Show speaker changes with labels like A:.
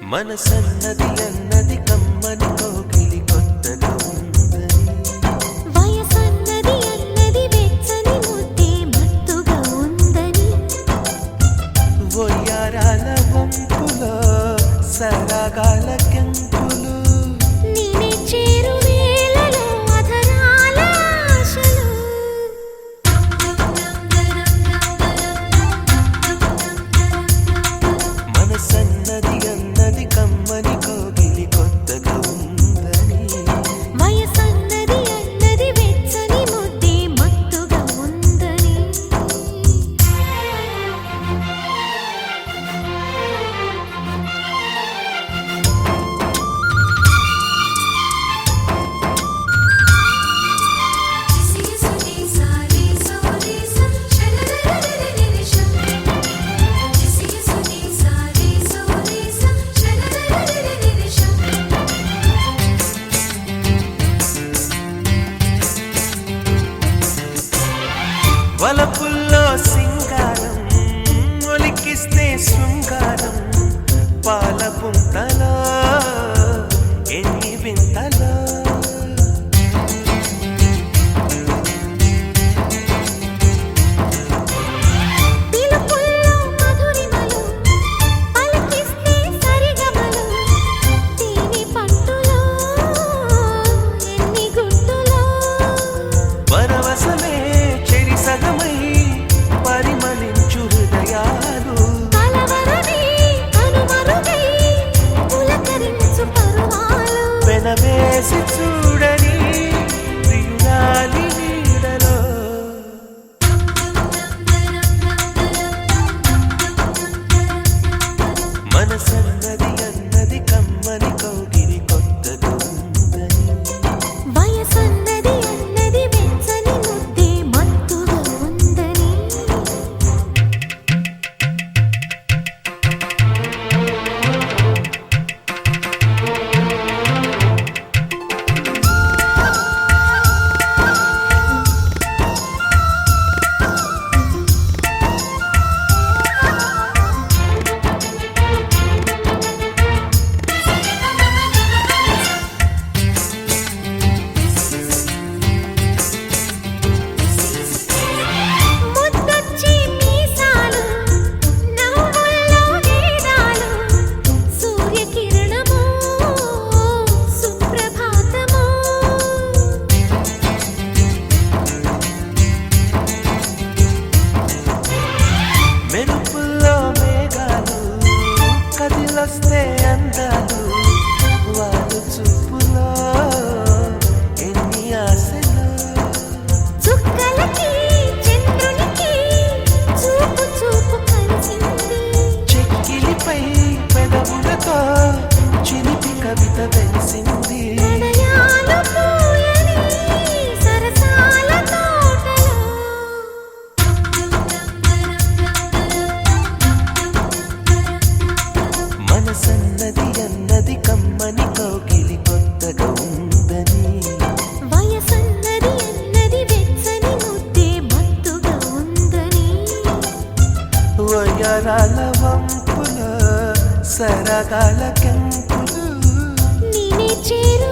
A: మనసన్నది అన్నది కమ్మని కోకిలి కొత్తగా ఉందని
B: వయసన్నది అన్నది వెచ్చని ముద్దే మత్తుగా ఉందని
A: వయ్యారాల వంపులో సరాగాల కెంపులు
B: నేనే చేరు వేళలో అధరాల ఆశలు
A: మనసన్నది అన్నది కమ్మని కోకిలి కొత్తగా ఉందని
B: వయసన్నది అన్నది వెచ్చని ముద్దే మత్తుగా ఉందని
A: వలపుల్లో సింగారం ఒలికిస్తే శృంగారం పాల పుంతలో ఎన్ని వింతలో
B: పిలుపుల్లో మధురిమలు పలికిస్తే సరిగమలు తేనె పట్టులో ఎన్ని గుట్టులో
A: పరవశమే చెరి సగమై పరిమళించు హృదయాలు
B: కలవరమే కనుమరుగై పులకరించు పరువాలు
A: వెనవేసి చూడని ప్రియురాలి నీడలో మనసన్నది అన్నది కమ్మని కౌగిలి కొత్తగా ఉందని
B: వయసన్నది అన్నది వెచ్చని ముద్దే మత్తుగా ఉందని ముద్దొచ్చి మీసాలు నవ్వుల్లో వేదాలు సూర్యకిరణమో సుప్రభాతమో
A: మెరుపుల్లో మేఘాలు కదిలొస్తే అందాలు వాళ్ళు చూపులో ఎన్ని ఆశలు
B: చుక్కలకి చంద్రునికి చూపు చూపు కలిసింది
A: చెక్కిలిపై పెదవులతో చిలిపి కవిత వెలిసింది
B: ప్రణయాలు పూయని సరసాల తోటలో
A: మనసన్నది అన్నది కమ్మని కౌగిలి కొత్తగా ఉందని
B: వయసన్నది అన్నది వెచ్చని ముద్దే మత్తుగా ఉందని
A: వయ్యారాల వంపుల సరగాల కెంపులు
B: నేనే చేరు